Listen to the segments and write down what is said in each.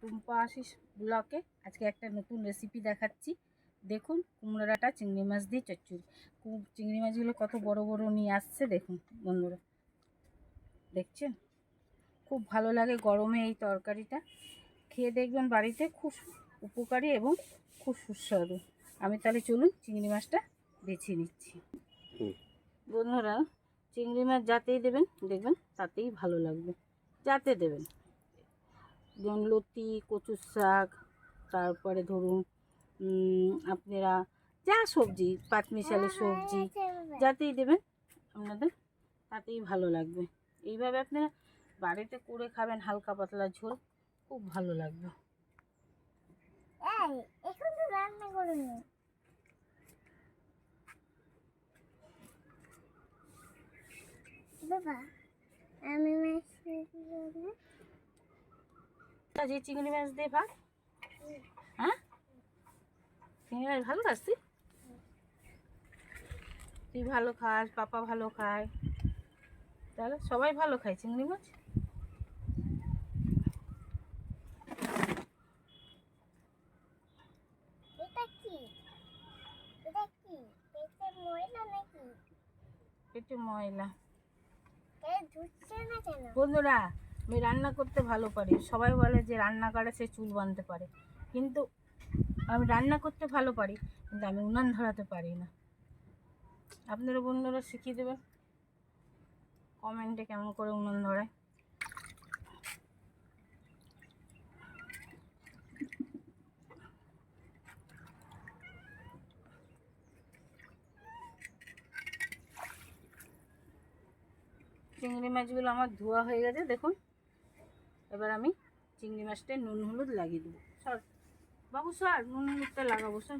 টুম্পা আশিস ব্লকে আজকে একটা নতুন রেসিপি দেখাচ্ছি। দেখুন, কুমড়ো ডাঁটা চিংড়ি মাছ দিয়ে চচ্চড়ি। চিংড়ি মাছগুলো কত বড় বড় নিয়ে আসছে দেখুন বন্ধুরা, দেখছেন? খুব ভালো লাগে গরমে এই তরকারিটা, খেয়ে দেখবেন বাড়িতে, খুব উপকারী এবং খুব সুস্বাদু। আমি তাহলে চলুন চিংড়ি মাছটা বেছে নিচ্ছি। বন্ধুরা, চিংড়ি মাছ যাতেই দেবেন দেখবেন তাতেই ভালো লাগবে, যাতে দেবেন। যেমন লতি, কচুর শাক, তারপরে ধরুন আপনারা যা সবজি, পাঁচমিশালি সবজি যাতেই দেবেন আপনাদের তাতেই ভালো লাগবে। এইভাবে আপনারা বাড়িতে করে খাবেন, হালকা পাতলা ঝোল, খুব ভালো লাগবে। এখন তো রান্না করুন বাবা, আমি মাছ যে চিংড়ি মাছ দিয়ে ভাত, হ্যাঁ চিংড়ি মাছ ভালো খাস তুই ভালো খাস, পাপা ভালো খায়, তাহলে সবাই ভালো খায় চিংড়ি মাছ। এটা কি পেটে ময়লা নাকি? পেটে ময়লা ধুচ্ছে না কেন? বন্ধুরা, আমি রান্না করতে ভালো পারি। সবাই বলে যে রান্না করে সে চুল বাঁধতে পারে, কিন্তু আমি রান্না করতে ভালো পারি, কিন্তু আমি উনান ধরাতে পারি না। আপনারা বন্ধুরা শিখিয়ে দেবেন কমেন্টে কেমন করে উনান ধরায়। চিংড়ি মাছগুলো আমার ধোয়া হয়ে গেছে দেখুন। এবার আমি চিংড়ি মাছটায় নুন হলুদ লাগিয়ে দেবো। স্যার বাবু, স্যার নুন হলুদটা লাগাবো স্যার।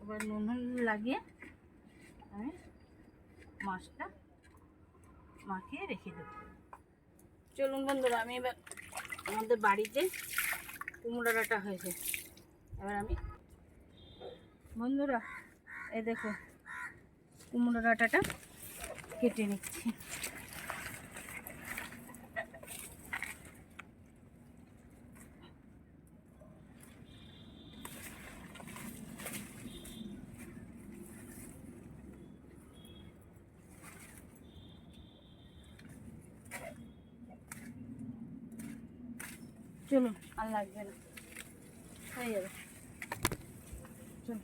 এবার নুন হলুদ লাগিয়ে আমি মাছটা মাখিয়ে রেখে দেবো। চলুন বন্ধুরা, আমি এবার আমাদের বাড়িতে কুমড়ো ডাঁটা হয়েছে, এবার আমি বন্ধুরা এই দেখো কুমড়ো ডাঁটাটা কেটে নিচ্ছি। চলুন, আর লাগবে না, হয়ে যাবে। চলুন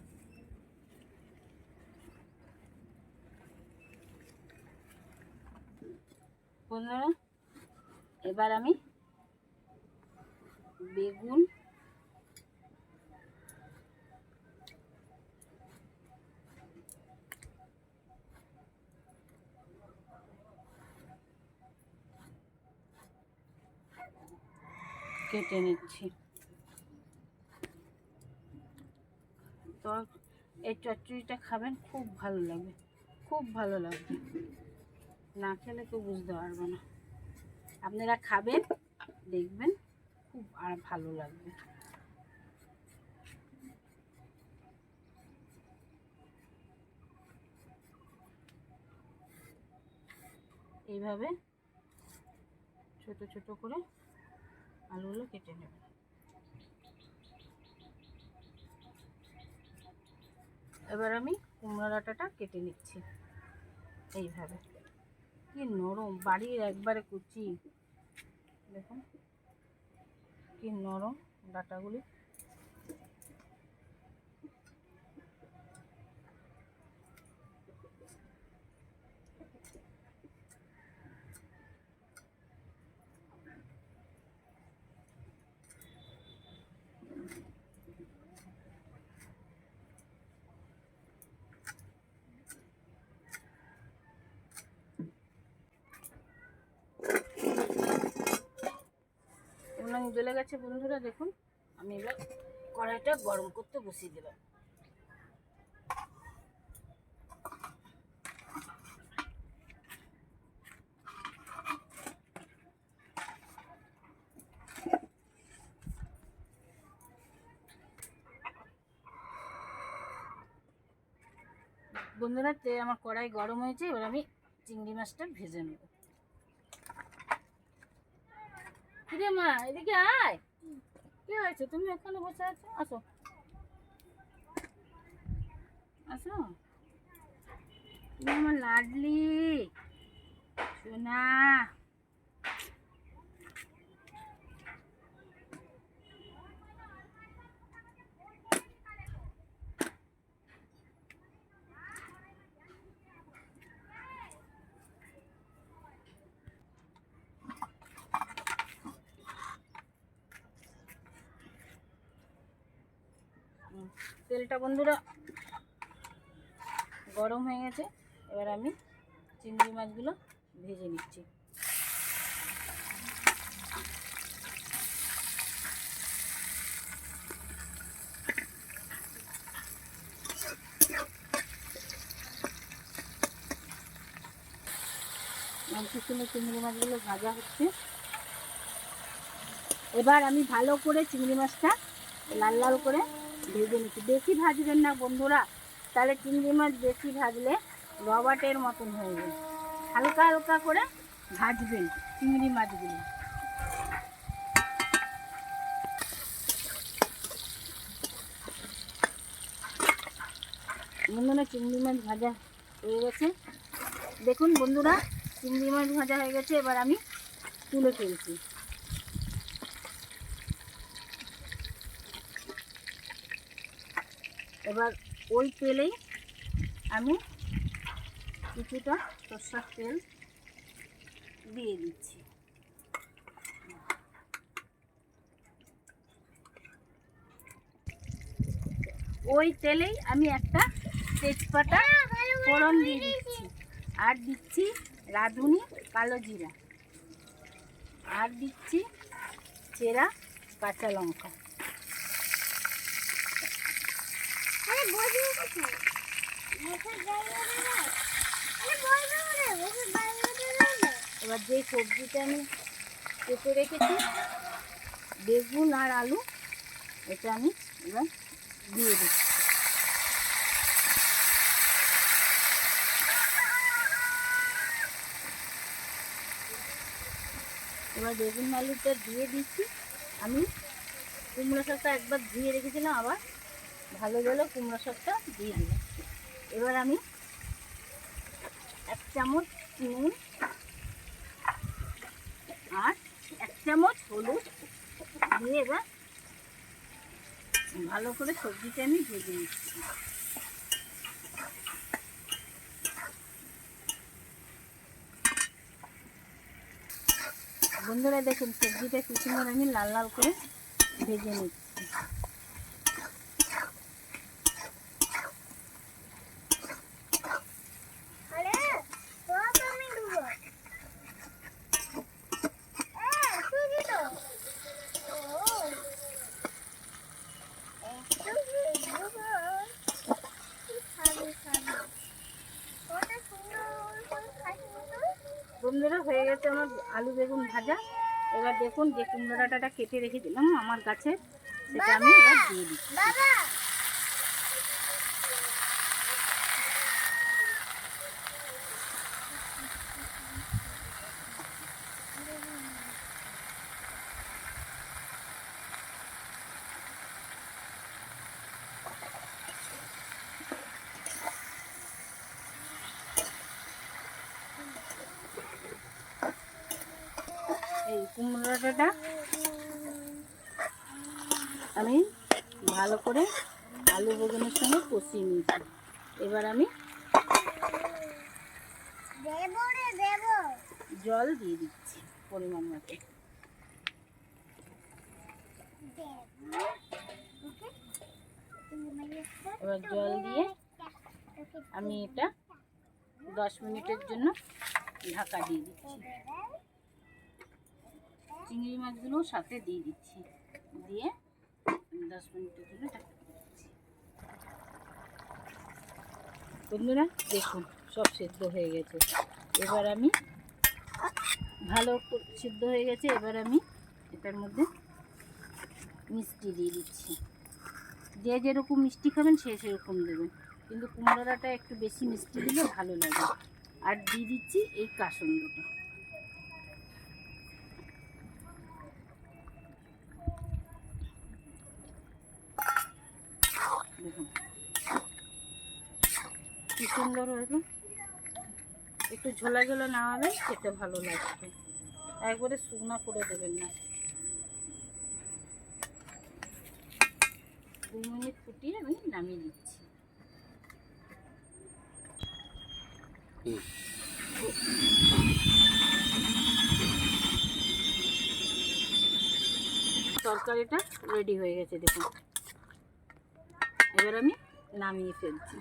বন্ধুরা, এবার আমি বেগুন, কেটে নিচ্ছি। তো এই চচ্চড়িটা খাবেন, খুব ভালো লাগবে, খুব ভালো লাগবে, না খেলে কেউ বুঝতে পারবে না। আপনারা খাবেন দেখবেন খুব আর ভালো লাগবে। এইভাবে ছোট ছোট করে আলুগুলো কেটে নেবেন। এবার আমি কুমড়ো ডাঁটাটা কেটে নিচ্ছি এইভাবে। কি নরম, বাড়ির একবারে কুচি, দেখুন কি নরম ডাঁটাগুলি। উনুন জ্বলে গেছে বন্ধুরা, দেখুন আমি এবার কড়াইটা গরম করতে বসিয়ে দিলাম। বন্ধুরা, আমার কড়াই গরম হয়েছে, এবার আমি চিংড়ি মাছটা ভেজে নেব। কিরে মা, এদিকে আয়। কি হয়েছে, তুমি ওখানে বসে আছো? আসো আসো, তুমি আমার লাডলি সোনা। তেলটা বন্ধুরা গরম হয়ে গেছে, এবার আমি চিংড়ি মাছগুলো ভেজে নিচ্ছি। কিছুক্ষণে চিংড়ি মাছগুলো ভাজা হচ্ছে। এবার আমি ভালো করে চিংড়ি মাছটা লাল লাল করে ভেজে নিচ্ছি। বেশি ভাজবেন না বন্ধুরা, তাহলে চিংড়ি মাছ বেশি ভাজলে রবাটের মতন হয়ে যায়। হালকা হালকা করে ভাজবেন চিংড়ি মাছগুলো। বন্ধুরা চিংড়ি মাছ ভাজা হয়ে গেছে, দেখুন বন্ধুরা চিংড়ি মাছ ভাজা হয়ে গেছে। এবার আমি তুলে ফেলছি। এবার ওই তেলেই আমি কিছুটা সরষের তেল দিয়ে দিচ্ছি। ওই তেলেই আমি একটা তেজপাতা ফোড়ন দিয়ে দিচ্ছি, আর দিচ্ছি রাঁধুনি কালো জিরা, আর দিচ্ছি চেরা কাঁচা লঙ্কা। এবার যে সবজিটা আমি কেটে রেখেছি বেগুন আর আলু, এটা আমি এবার দিয়ে দিচ্ছি। এবার বেগুন আলুটা দিয়ে দিচ্ছি। আমি কুমড়ো শাকটা একবার ধুয়ে রেখেছিলাম, আবার ভালো ভালো কুমড়ো শাকটা দিয়ে দিলাম। এবার আমি 1 চামচ নুন আর 1 চামচ হলুদ দিয়ে এবার ভালো করে সবজিটা আমি ভেজে নিচ্ছি। বন্ধুরা দেখুন সবজিটা কি সুন্দর আমি লাল লাল করে ভেজে নিচ্ছি। বন্ধুরা হয়ে গেছে আমার আলু বেগুন ভাজা। এবার দেখুন যে কুমড়ো ডাঁটাটা কেটে রেখেছিলাম আমার গাছে, সেটা আমি এবার দিয়ে দিচ্ছি। এই কুমড়ো ডাঁটা আমি ভালো করে আলু বেগুনের সঙ্গে কষিয়ে নিয়েছি। এবার আমি জল দিয়ে দিচ্ছি পরিমাণ মতো। এবার জল দিয়ে আমি এটা 10 মিনিটের জন্য ঢাকা দিয়ে দিচ্ছি। চিংড়ি মাছগুলো সাথে দিয়ে দিচ্ছি, দিয়ে 10 মিনিটের জন্য ঢাকা দিয়ে দিচ্ছি। বন্ধুরা দেখুন সব সেদ্ধ হয়ে গেছে। এবার আমি ভালো সিদ্ধ হয়ে গেছে। এবার আমি এটার মধ্যে মিষ্টি দিয়ে দিচ্ছি। যে যেরকম মিষ্টি খাবেন সে সেরকম দেবেন, কিন্তু কুমড়োটা একটু বেশি মিষ্টি দিলে ভালো লাগে। আর দিয়ে দিচ্ছি এই কাসুন্দিটা। দেখুন কি সুন্দর হয়েছে। একটু ঝোলা ঝোলা না হলে খেতে ভালো লাগবে, একবারে শুকনা করে দেবেন না। 2 মিনিট ফুটিয়ে আমি নামিয়ে দিচ্ছি। তরকারিটা রেডি হয়ে গেছে দেখুন। এবার আমি নামিয়ে ফেলছি।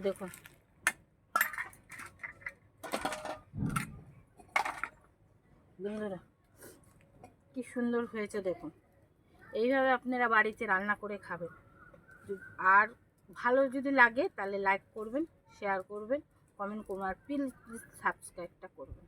দেখুন বন্ধুরা কি সুন্দর হয়েছে দেখুন। এইভাবে আপনারা বাড়িতে রান্না করে খাবেন। আর ভালো যদি লাগে তাহলে লাইক করবেন, শেয়ার করবেন, কমেন্ট করবেন, আর প্লিজ সাবস্ক্রাইবটা করবেন।